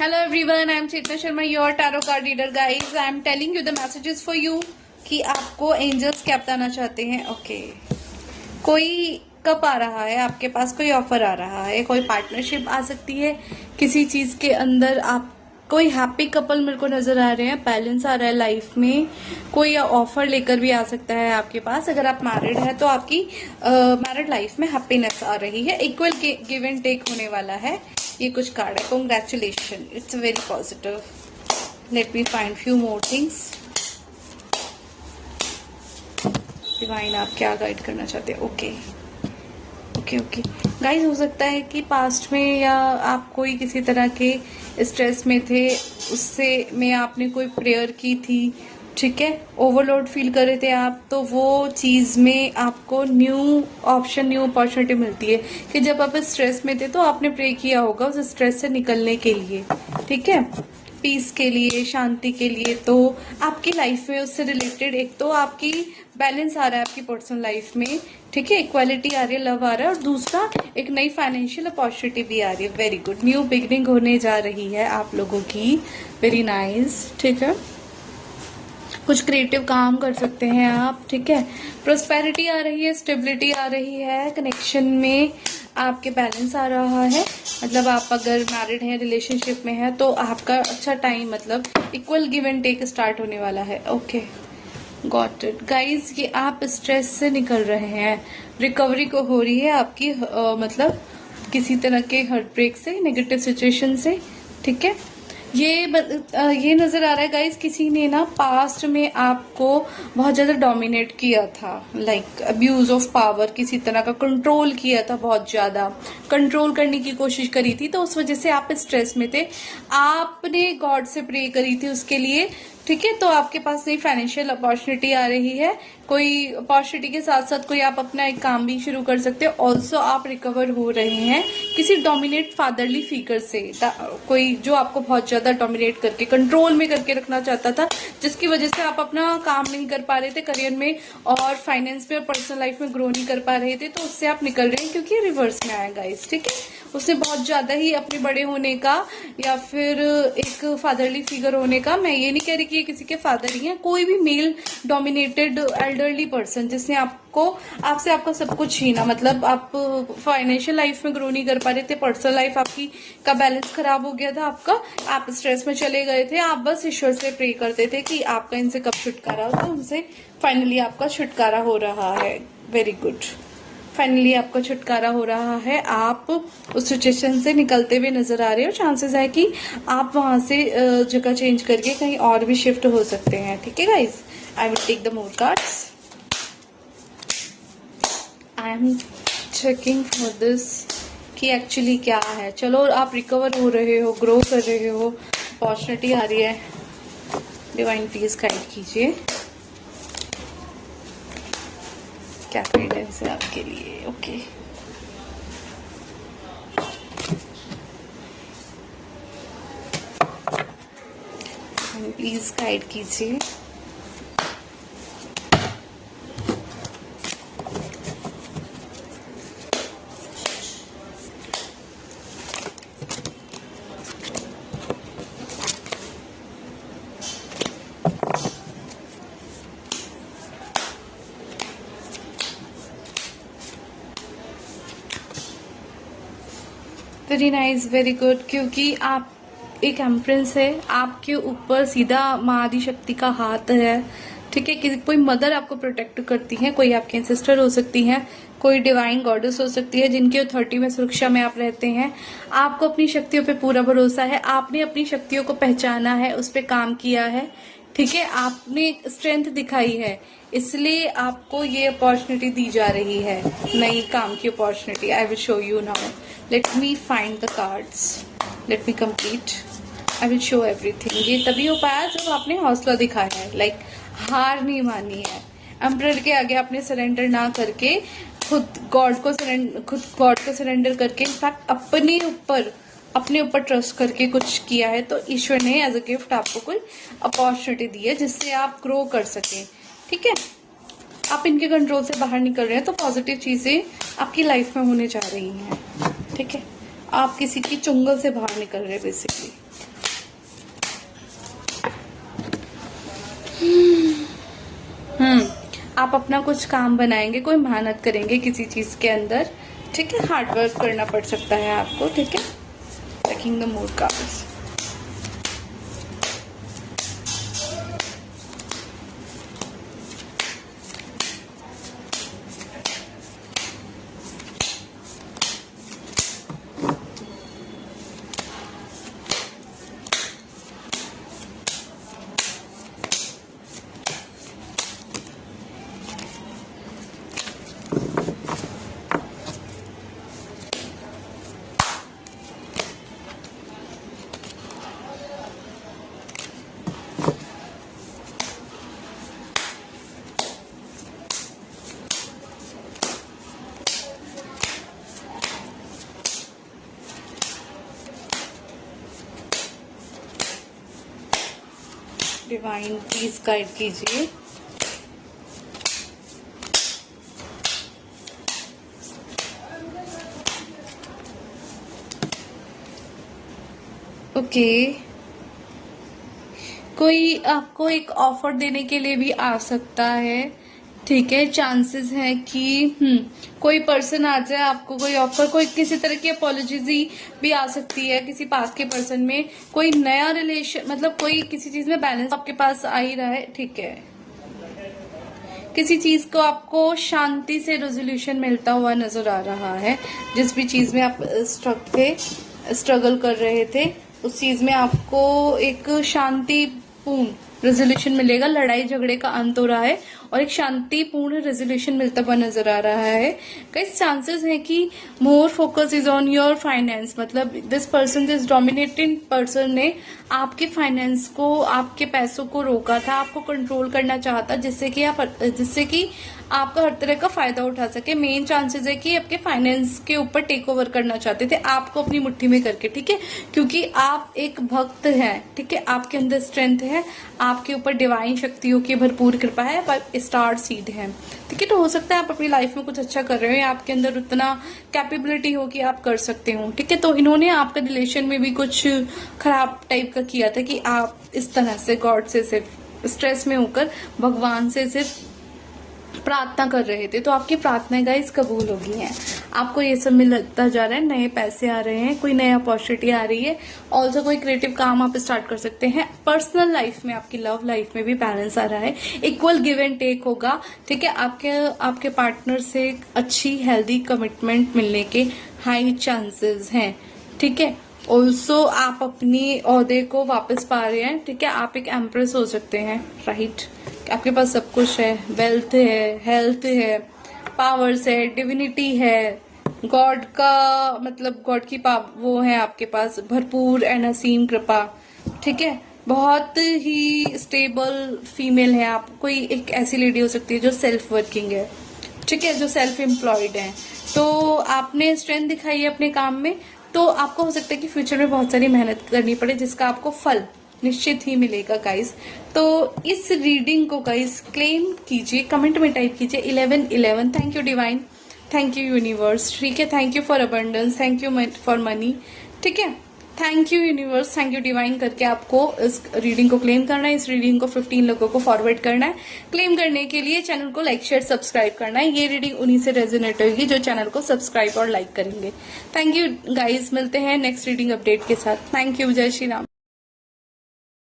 Hello everyone, I am Chetna Sharma, your tarot card reader guys. I am telling you the messages for you कि आपको angels क्या बताना चाहते हैं. Okay कोई कब आ रहा है आपके पास, कोई ऑफर आ रहा है, कोई पार्टनरशिप आ सकती है किसी चीज के अंदर. आप कोई हैप्पी कपल मेरे को नजर आ रहे हैं, बैलेंस आ रहा है लाइफ में. कोई ऑफर लेकर भी आ सकता है आपके पास. अगर आप मैरिड है तो आपकी मैरिड लाइफ में हैप्पीनेस आ रही है. इक्वल गिव एंड टेक होने वाला है. ये कुछ कार्ड है. Congratulation, it's very positive. Let me find few more things. Divine आप क्या गाइड करना चाहते हैं. ओके गाइस, हो सकता है कि पास्ट में या आप कोई किसी तरह के स्ट्रेस में थे, उससे में आपने कोई प्रेयर की थी. ठीक है, ओवरलोड फील कर रहे थे आप, तो वो चीज में आपको न्यू ऑप्शन, न्यू अपॉर्चुनिटी मिलती है कि जब आप स्ट्रेस में थे तो आपने प्रे किया होगा उस स्ट्रेस से निकलने के लिए. ठीक है, पीस के लिए, शांति के लिए. तो आपकी लाइफ में उससे रिलेटेड एक तो आपकी बैलेंस आ रहा है आपकी पर्सनल लाइफ में. ठीक है, इक्वालिटी आ रही है, लव आ रहा है. और दूसरा एक नई फाइनेंशियल अपॉर्चुनिटी भी आ रही है. वेरी गुड, न्यू बिगनिंग होने जा रही है आप लोगों की. Very nice. ठीक है, कुछ क्रिएटिव काम कर सकते हैं आप. ठीक है, प्रोस्पेरिटी आ रही है, स्टेबिलिटी आ रही है. कनेक्शन में आपके बैलेंस आ रहा है. मतलब आप अगर मैरिड हैं, रिलेशनशिप में है, तो आपका अच्छा टाइम, मतलब equal give and take start होने वाला है. Okay, got it guys. ये आप स्ट्रेस से निकल रहे हैं, रिकवरी को हो रही है आपकी. मतलब किसी तरह के हार्ट ब्रेक से, नेगेटिव सिचुएशन से. ठीक है, ये नजर आ रहा है गाइज, किसी ने ना पास्ट में आपको बहुत ज्यादा डोमिनेट किया था. लाइक अब्यूज ऑफ पावर, किसी तरह का कंट्रोल किया था, बहुत ज्यादा कंट्रोल करने की कोशिश करी थी. तो उस वजह से आप स्ट्रेस में थे. आपने गॉड से प्रे करी थी उसके लिए. ठीक है, तो आपके पास नई फाइनेंशियल अपॉर्चुनिटी आ रही है. कोई अपॉर्चुनिटी के साथ साथ कोई आप अपना एक काम भी शुरू कर सकते हो. ऑल्सो आप रिकवर हो रहे हैं किसी डोमिनेट फादरली फिगर से. कोई जो आपको बहुत ज्यादा डोमिनेट करके, कंट्रोल में करके रखना चाहता था, जिसकी वजह से आप अपना काम नहीं कर पा रहे थे करियर में, और फाइनेंस में और पर्सनल लाइफ में ग्रो नहीं कर पा रहे थे. तो उससे आप निकल रहे हैं क्योंकि रिवर्स में आया गाइस. ठीक है, उससे बहुत ज्यादा ही अपने बड़े होने का या फिर एक फादरली फिगर होने का. मैं ये नहीं कह रही कि ये किसी के फादर ही हैं, कोई भी मेल डोमिनेटेड एल्डरली पर्सन जिसने आपसे आपका सब कुछ छीना. मतलब आप फाइनेंशियल लाइफ में ग्रो नहीं कर पा रहे थे, पर्सनल लाइफ आपकी का बैलेंस खराब हो गया था आपका, आप स्ट्रेस में चले गए थे. आप बस ईश्वर से प्रे करते थे कि आपका इनसे कब छुटकारा हो. तो उनसे फाइनली आपका छुटकारा हो रहा है. वेरी गुड, फाइनली आपका छुटकारा हो रहा है. आप उस सिचुएशन से निकलते हुए नजर आ रहे हो. चांसेस है कि आप वहां से जगह चेंज करके कहीं और भी शिफ्ट हो सकते हैं. ठीक है guys, I will take the more cards. I am checking for this कि एक्चुअली क्या है. चलो, आप रिकवर हो रहे हो, ग्रो कर रहे हो, अपॉर्चुनिटी आ रही है. डिवाइन प्लीज गाइड कीजिए क्या गाइडेंस है आपके लिए. ओके, प्लीज गाइड कीजिए. Very nice, very good. क्योंकि आप एक एम्प्रेंस है, आपके ऊपर सीधा माँ आदि शक्ति का हाथ है. ठीक है, किसी कोई मदर आपको प्रोटेक्ट करती है, कोई आपके एंसेस्टर हो सकती है, कोई डिवाइन गॉडेस हो सकती है जिनकी अथॉरिटी में, सुरक्षा में आप रहते हैं. आपको अपनी शक्तियों पे पूरा भरोसा है. आपने अपनी शक्तियों को पहचाना है, उस पर काम किया है. ठीक है, आपने स्ट्रेंथ दिखाई है, इसलिए आपको ये अपॉर्चुनिटी दी जा रही है, नई काम की opportunity. I will show you now. Let me find the cards, let me complete. I will show everything. ये तभी हो पाया जब आपने हौसला दिखाया है, लाइक हार नहीं मानी है. एम्परर के आगे आपने सरेंडर ना करके खुद गॉड को सरेंडर करके, इनफैक्ट अपने ऊपर ट्रस्ट करके कुछ किया है. तो ईश्वर ने एज अ गिफ्ट आपको कोई अपॉर्चुनिटी दी है जिससे आप ग्रो कर सकें. ठीक है, आप इनके कंट्रोल से बाहर निकल रहे हैं, तो पॉजिटिव चीजें आपकी लाइफ में होने जा रही हैं. ठीक है, आप किसी की चुंगल से बाहर निकल रहे हैं बेसिकली. आप अपना कुछ काम बनाएंगे, कोई मेहनत करेंगे किसी चीज के अंदर, ठीक है। हार्ड वर्क करना पड़ सकता है आपको, ठीक है। Taking the mood cards. Divine please guide कीजिए। ओके, कोई आपको एक ऑफर देने के लिए भी आ सकता है, ठीक है। चांसेस है कि कोई पर्सन आ जाए, आपको कोई ऑफर, कोई किसी तरह की अपॉलॉजीज भी आ सकती है किसी पास के पर्सन में। कोई नया रिलेशन, मतलब कोई किसी चीज में बैलेंस आपके पास आ ही रहा है, ठीक है। किसी चीज को आपको शांति से रेजोल्यूशन मिलता हुआ नजर आ रहा है। जिस भी चीज में आप स्ट्रगल कर रहे थे, उस चीज में आपको एक शांतिपूर्ण रेजोल्यूशन मिलेगा। लड़ाई झगड़े का अंत हो रहा है और एक शांतिपूर्ण रेजोल्यूशन मिलता हुआ नजर आ रहा है। कई चांसेस है कि more focus is on your finance, मतलब this person, this dominating person ने आपके फाइनेंस को, आपके पैसों को रोका था, आपको कंट्रोल करना चाहता, जिससे कि आपका हर तरह का फायदा उठा सके। मेन चांसेस है कि आपके फाइनेंस के ऊपर टेक ओवर करना चाहते थे, आपको अपनी मुट्ठी में करके, ठीक है। क्योंकि आप एक भक्त हैं, ठीक है। आपके अंदर स्ट्रेंथ है, आपके ऊपर डिवाइन शक्तियों की भरपूर कृपा है, पर स्टार सीड है, ठीक है। तो हो सकता है आप अपनी लाइफ में कुछ अच्छा कर रहे हो, या आपके अंदर उतना कैपेबिलिटी हो कि आप कर सकते हो, ठीक है। तो इन्होंने आपके रिलेशन में भी कुछ खराब टाइप का किया था कि आप इस तरह से गॉड से सिर्फ स्ट्रेस में होकर भगवान से सिर्फ प्रार्थना कर रहे थे। तो आपकी प्रार्थनाएं गाइस कबूल हो गई हैं, आपको ये सब मिलता जा रहा है, नए पैसे आ रहे हैं, कोई नया अपॉर्चुनिटी आ रही है। ऑल्सो कोई क्रिएटिव काम आप स्टार्ट कर सकते हैं। पर्सनल लाइफ में, आपकी लव लाइफ में भी बैलेंस आ रहा है, इक्वल गिव एंड टेक होगा, ठीक है। आपके पार्टनर से अच्छी हेल्दी कमिटमेंट मिलने के हाई चांसेस हैं, ठीक है। ऑल्सो आप अपनी ओहदे को वापस पा रहे हैं, ठीक है। आप एक एम्प्रेस हो सकते हैं, राइट। आपके पास सब कुछ है, वेल्थ है, हेल्थ है, पावर्स है, डिविनिटी है, गॉड का मतलब गॉड की वो है आपके पास भरपूर एंड असीम कृपा, ठीक है। बहुत ही स्टेबल फीमेल है आप। कोई एक ऐसी लेडी हो सकती है जो सेल्फ वर्किंग है, ठीक है, जो सेल्फ एम्प्लॉयड है। तो आपने स्ट्रेंथ दिखाई है अपने काम में, तो आपको हो सकता है कि फ्यूचर में बहुत सारी मेहनत करनी पड़े, जिसका आपको फल निश्चित ही मिलेगा गाइस। तो इस रीडिंग को गाइस क्लेम कीजिए, कमेंट में टाइप कीजिए 1111। Thank you divine, thank you universe, ठीक है। Thank you for abundance, thank you for money, ठीक है। Thank you universe, thank you divine करके आपको इस रीडिंग को क्लेम करना है। इस रीडिंग को 15 लोगों को फॉरवर्ड करना है। क्लेम करने के लिए चैनल को लाइक शेयर सब्सक्राइब करना है। ये रीडिंग उन्हीं से रेजोनेट होगी जो चैनल को सब्सक्राइब और लाइक करेंगे। थैंक यू गाइज, मिलते हैं नेक्स्ट रीडिंग अपडेट के साथ। थैंक यू, जय श्री राम।